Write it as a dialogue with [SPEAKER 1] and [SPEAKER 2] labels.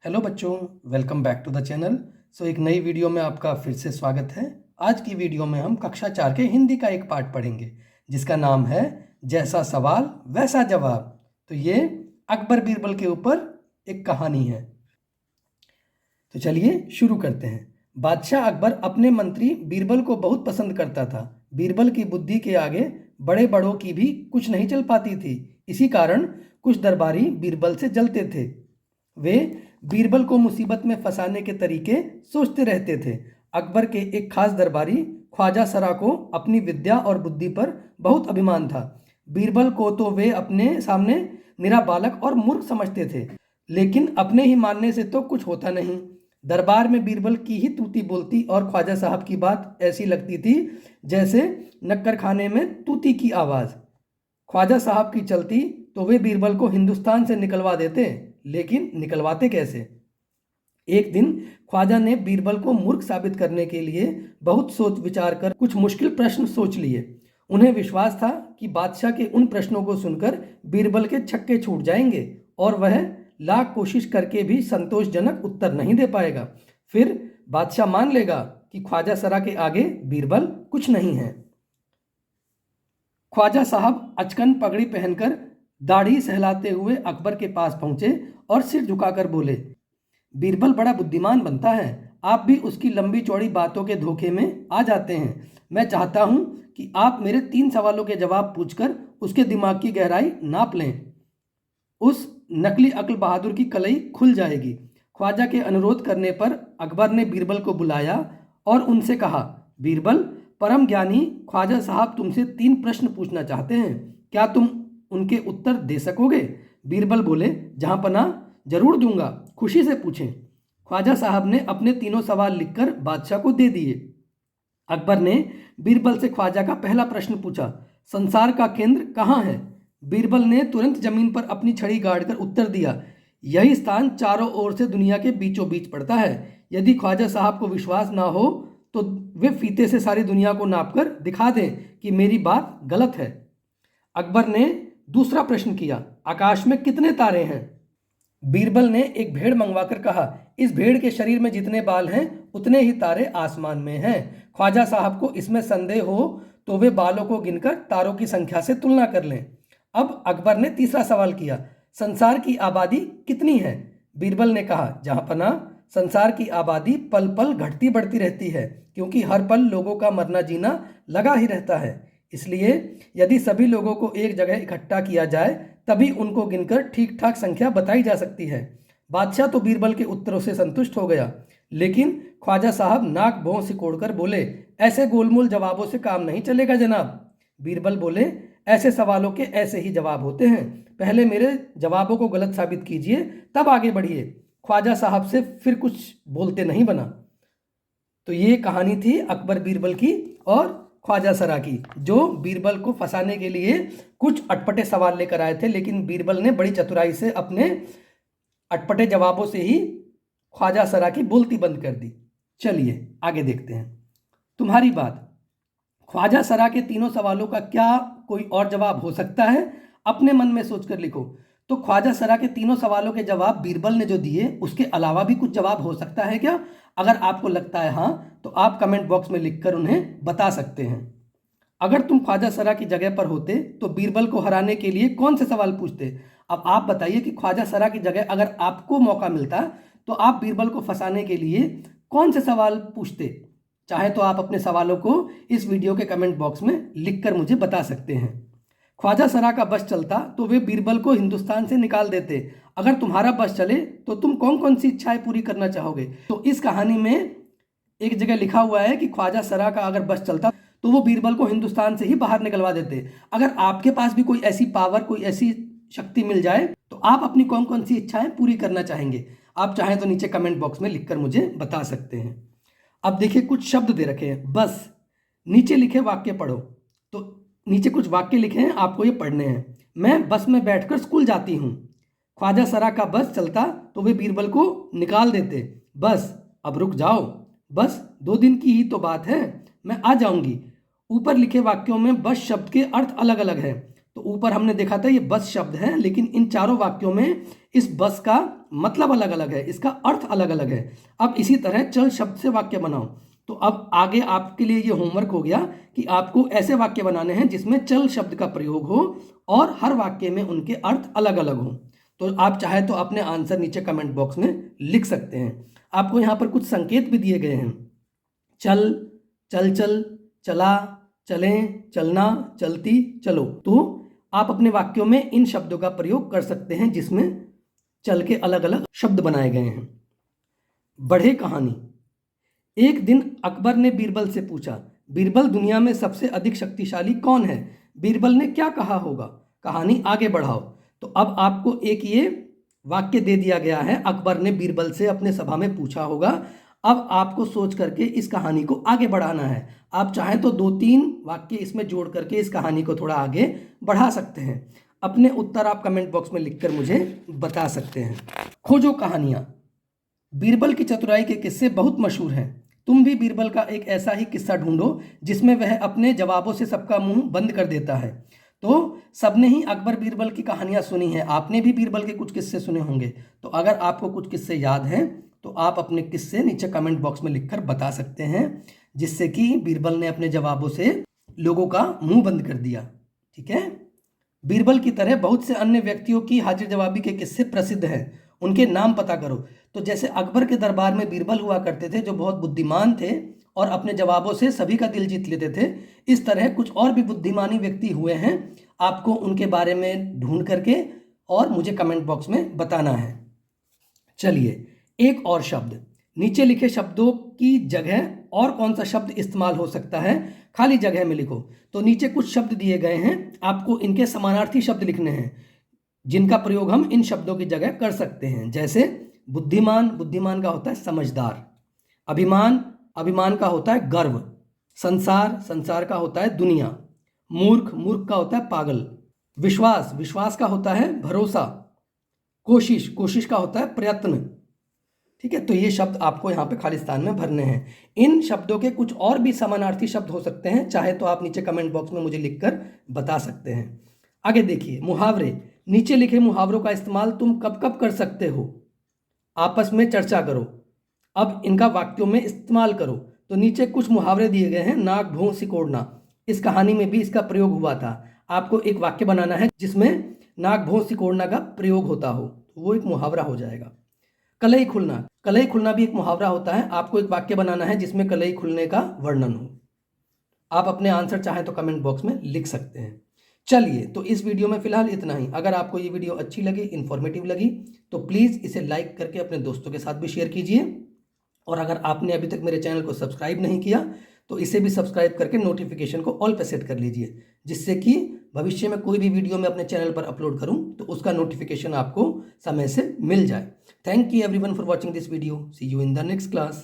[SPEAKER 1] Hello बच्चों, welcome back to the channel. एक नई वीडियो में आपका फिर से स्वागत है। आज की वीडियो में हम कक्षा 4 के हिंदी का एक पाठ पढ़ेंगे जिसका नाम है जैसा सवाल वैसा जवाब। तो ये अकबर बीरबल के ऊपर एक कहानी है। तो चलिए शुरू करते हैं। बादशाह अकबर अपने मंत्री बीरबल को बहुत पसंद करता था। बीरबल की बुद्धि के आगे बड़े बड़ों की भी कुछ नहीं चल पाती थी। इसी कारण कुछ दरबारी बीरबल से जलते थे। वे बीरबल को मुसीबत में फंसाने के तरीके सोचते रहते थे। अकबर के एक खास दरबारी ख्वाजा सरा को अपनी विद्या और बुद्धि पर बहुत अभिमान था। बीरबल को तो वे अपने सामने निरा बालक और मूर्ख समझते थे, लेकिन अपने ही मानने से तो कुछ होता नहीं। दरबार में बीरबल की ही तूती बोलती और ख्वाजा साहब की बात ऐसी लगती थी जैसे नक्कर खाने में तूती की आवाज़। ख्वाजा साहब की चलती तो वे बीरबल को हिंदुस्तान से निकलवा देते, लेकिन निकलवाते कैसे? एक दिन ख्वाजा ने बीरबल को मूर्ख साबित करने के लिए बहुत सोच विचार कर कुछ मुश्किल प्रश्न सोच लिए। उन्हें विश्वास था कि बादशाह के उन प्रश्नों को सुनकर बीरबल के छक्के छूट जाएंगे और वह लाख कोशिश करके भी संतोषजनक उत्तर नहीं दे पाएगा। फिर बादशाह मान लेगा कि ख्वाजा सरा के आगे बीरबल कुछ नहीं है। ख्वाजा साहब अचकन पगड़ी पहनकर दाढ़ी सहलाते हुए अकबर के पास पहुंचे और सिर झुकाकर बोले, बीरबल बड़ा बुद्धिमान बनता है, आप भी उसकी लंबी चौड़ी बातों के धोखे में आ जाते हैं। मैं चाहता हूं कि आप मेरे 3 सवालों के जवाब पूछकर उसके दिमाग की गहराई नाप लें। उस नकली अक्ल बहादुर की कलई खुल जाएगी। ख्वाजा के अनुरोध करने पर अकबर ने बीरबल को बुलाया और उनसे कहा, बीरबल, परम ज्ञानी ख्वाजा साहब तुमसे 3 प्रश्न पूछना चाहते हैं, क्या तुम उनके उत्तर दे सकोगे? बीरबल बोले, जहां पनाह जरूर दूंगा, खुशी से पूछें। ख्वाजा साहब ने अपने तीनों सवाल लिखकर बादशाह को दे दिए। अकबर ने बीरबल से ख्वाजा का पहला प्रश्न पूछा, संसार का केंद्र कहाँ है? बीरबल ने तुरंत जमीन पर अपनी छड़ी गाड़कर उत्तर दिया, यही स्थान चारों ओर से दुनिया के बीचों बीच पड़ता है। यदि ख्वाजा साहब को विश्वास ना हो तो वे फीते से सारी दुनिया को नापकर दिखा दें कि मेरी बात गलत है। अकबर ने दूसरा प्रश्न किया, आकाश में कितने तारे हैं? बीरबल ने एक भेड़ मंगवाकर कहा, इस भेड़ के शरीर में जितने बाल हैं उतने ही तारे आसमान में हैं। ख्वाजा साहब को इसमें संदेह हो तो वे बालों को गिनकर तारों की संख्या से तुलना कर लें। अब अकबर ने तीसरा सवाल किया, संसार की आबादी कितनी है? बीरबल ने कहा, जहां पनाह संसार की आबादी पल पल घटती बढ़ती रहती है, क्योंकि हर पल लोगों का मरना जीना लगा ही रहता है। इसलिए यदि सभी लोगों को एक जगह इकट्ठा किया जाए तभी उनको गिनकर ठीक ठाक संख्या बताई जा सकती है। बादशाह तो बीरबल के उत्तरों से संतुष्ट हो गया, लेकिन ख्वाजा साहब नाक भौं सिकोड़कर बोले, ऐसे गोलमोल जवाबों से काम नहीं चलेगा जनाब। बीरबल बोले, ऐसे सवालों के ऐसे ही जवाब होते हैं, पहले मेरे जवाबों को गलत साबित कीजिए तब आगे बढ़िए। ख्वाजा साहब से फिर कुछ बोलते नहीं बना। तो ये कहानी थी अकबर बीरबल की और ख्वाजा सरा की, जो बीरबल को फंसाने के लिए कुछ अटपटे सवाल लेकर आए थे, लेकिन बीरबल ने बड़ी चतुराई से अपने अटपटे जवाबों से ही ख्वाजा सरा की बोलती बंद कर दी। चलिए आगे देखते हैं। तुम्हारी बात, ख्वाजा सरा के तीनों सवालों का क्या कोई और जवाब हो सकता है? अपने मन में सोचकर लिखो। तो ख्वाजा सरा के तीनों सवालों के जवाब बीरबल ने जो दिए उसके अलावा भी कुछ जवाब हो सकता है क्या? अगर आपको लगता है हाँ, तो आप कमेंट बॉक्स में लिखकर उन्हें बता सकते हैं। अगर तुम ख्वाजा सरा की जगह पर होते तो बीरबल को हराने के लिए कौन से सवाल पूछते? अब आप बताइए कि ख्वाजा सरा की जगह अगर आपको मौका मिलता तो आप बीरबल को फंसाने के लिए कौन से सवाल पूछते? चाहे तो आप अपने सवालों को इस वीडियो के कमेंट बॉक्स में लिखकर मुझे बता सकते हैं। ख्वाजा सरा का बस चलता तो वे बीरबल को हिंदुस्तान से निकाल देते। अगर तुम्हारा बस चले तो तुम कौन कौन सी इच्छाएं पूरी करना चाहोगे? तो इस कहानी में एक जगह लिखा हुआ है कि ख्वाजा सरा का अगर बस चलता तो वो बीरबल को हिंदुस्तान से ही बाहर निकलवा देते। अगर आपके पास भी कोई ऐसी पावर, कोई ऐसी शक्ति मिल जाए तो आप अपनी कौन कौन सी इच्छाएं पूरी करना चाहेंगे? आप चाहें तो नीचे कमेंट बॉक्स में लिखकर मुझे बता सकते हैं। अब देखिए कुछ शब्द दे रखे हैं, बस नीचे लिखे वाक्य पढ़ो। तो नीचे कुछ वाक्य लिखे हैं, आपको ये पढ़ने हैं। मैं बस में बैठकर स्कूल जाती हूँ। ख्वाजा सरा का बस चलता तो वे बीरबल को निकाल देते। बस अब रुक जाओ, बस 2 दिन की ही तो बात है, मैं आ जाऊंगी। ऊपर लिखे वाक्यों में बस शब्द के अर्थ अलग अलग हैं। तो ऊपर हमने देखा था ये बस शब्द है, लेकिन इन चारों वाक्यों में इस बस का मतलब अलग अलग है, इसका अर्थ अलग अलग है। अब इसी तरह चल शब्द से वाक्य बनाओ। तो अब आगे आपके लिए ये होमवर्क हो गया कि आपको ऐसे वाक्य बनाने हैं जिसमें चल शब्द का प्रयोग हो और हर वाक्य में उनके अर्थ अलग अलग हो। तो आप चाहे तो अपने आंसर नीचे कमेंट बॉक्स में लिख सकते हैं। आपको यहाँ पर कुछ संकेत भी दिए गए हैं। चल, चल चल, चला, चलें, चलना, चलती, चलो। तो आप अपने वाक्यों में इन शब्दों का प्रयोग कर सकते हैं जिसमें चल के अलग अलग शब्द बनाए गए हैं। बढ़े कहानी। एक दिन अकबर ने बीरबल से पूछा, बीरबल दुनिया में सबसे अधिक शक्तिशाली कौन है? बीरबल ने क्या कहा होगा? कहानी आगे बढ़ाओ। तो अब आपको एक ये वाक्य दे दिया गया है, अकबर ने बीरबल से अपने सभा में पूछा होगा। अब आपको सोच करके इस कहानी को आगे बढ़ाना है। आप चाहें तो 2-3 वाक्य इसमें जोड़ करके इस कहानी को थोड़ा आगे बढ़ा सकते हैं। अपने उत्तर आप कमेंट बॉक्स में लिखकर मुझे बता सकते हैं। खोजो कहानियां। बीरबल की चतुराई के किस्से बहुत मशहूर हैं। तुम भी बीरबल का एक ऐसा ही किस्सा ढूंढो जिसमें वह अपने जवाबों से सबका मुंह बंद कर देता है। तो सबने ही अकबर बीरबल की कहानियां सुनी हैं, आपने भी बीरबल के कुछ किस्से सुने होंगे। तो अगर आपको कुछ किस्से याद हैं तो आप अपने किस्से नीचे कमेंट बॉक्स में लिखकर बता सकते हैं, जिससे कि बीरबल ने अपने जवाबों से लोगों का मुंह बंद कर दिया। ठीक है। बीरबल की तरह बहुत से अन्य व्यक्तियों की हाजिर जवाबी के किस्से प्रसिद्ध हैं, उनके नाम पता करो। तो जैसे अकबर के दरबार में बीरबल हुआ करते थे जो बहुत बुद्धिमान थे और अपने जवाबों से सभी का दिल जीत लेते थे, इस तरह कुछ और भी बुद्धिमानी व्यक्ति हुए हैं। आपको उनके बारे में ढूंढ करके और मुझे कमेंट बॉक्स में बताना है। चलिए, एक और शब्द। नीचे लिखे शब्दों की जगह और कौन सा शब्द इस्तेमाल हो सकता है, खाली जगह में लिखो। तो नीचे कुछ शब्द दिए गए हैं, आपको इनके समानार्थी शब्द लिखने हैं जिनका प्रयोग हम इन शब्दों की जगह कर सकते हैं। जैसे बुद्धिमान, बुद्धिमान का होता है समझदार। अभिमान, अभिमान का होता है गर्व। संसार, संसार का होता है दुनिया। मूर्ख, मूर्ख का होता है पागल। विश्वास, विश्वास का होता है भरोसा। कोशिश, कोशिश का होता है प्रयत्न। ठीक है। तो ये शब्द आपको यहाँ पे खालिस्तान में भरने हैं। इन शब्दों के कुछ और भी समानार्थी शब्द हो सकते हैं, चाहे तो आप नीचे कमेंट बॉक्स में मुझे लिखकर बता सकते हैं। आगे देखिए, मुहावरे। नीचे लिखे मुहावरों का इस्तेमाल तुम कब कब कर सकते हो, आपस में चर्चा करो। अब इनका वाक्यों में इस्तेमाल करो। तो नीचे कुछ मुहावरे दिए गए हैं। नाक भौं सिकोड़ना, इस कहानी में भी इसका प्रयोग हुआ था। आपको एक वाक्य बनाना है जिसमें नाक भौं सिकोड़ना का प्रयोग होता हो, वो एक मुहावरा हो जाएगा। कलई खुलना, कलई खुलना भी एक मुहावरा होता है। आपको एक वाक्य बनाना है जिसमें कलई खुलने का वर्णन हो। आप अपने आंसर चाहे तो कमेंट बॉक्स में लिख सकते हैं। चलिए, तो इस वीडियो में फिलहाल इतना ही। अगर आपको ये वीडियो अच्छी लगी, इन्फॉर्मेटिव लगी, तो प्लीज़ इसे लाइक करके अपने दोस्तों के साथ भी शेयर कीजिए। और अगर आपने अभी तक मेरे चैनल को सब्सक्राइब नहीं किया तो इसे भी सब्सक्राइब करके नोटिफिकेशन को ऑल पे सेट कर लीजिए, जिससे कि भविष्य में कोई भी वीडियो मैं अपने चैनल पर अपलोड करूं तो उसका नोटिफिकेशन आपको समय से मिल जाए। Thank you everyone for watching this video. See you in the next class.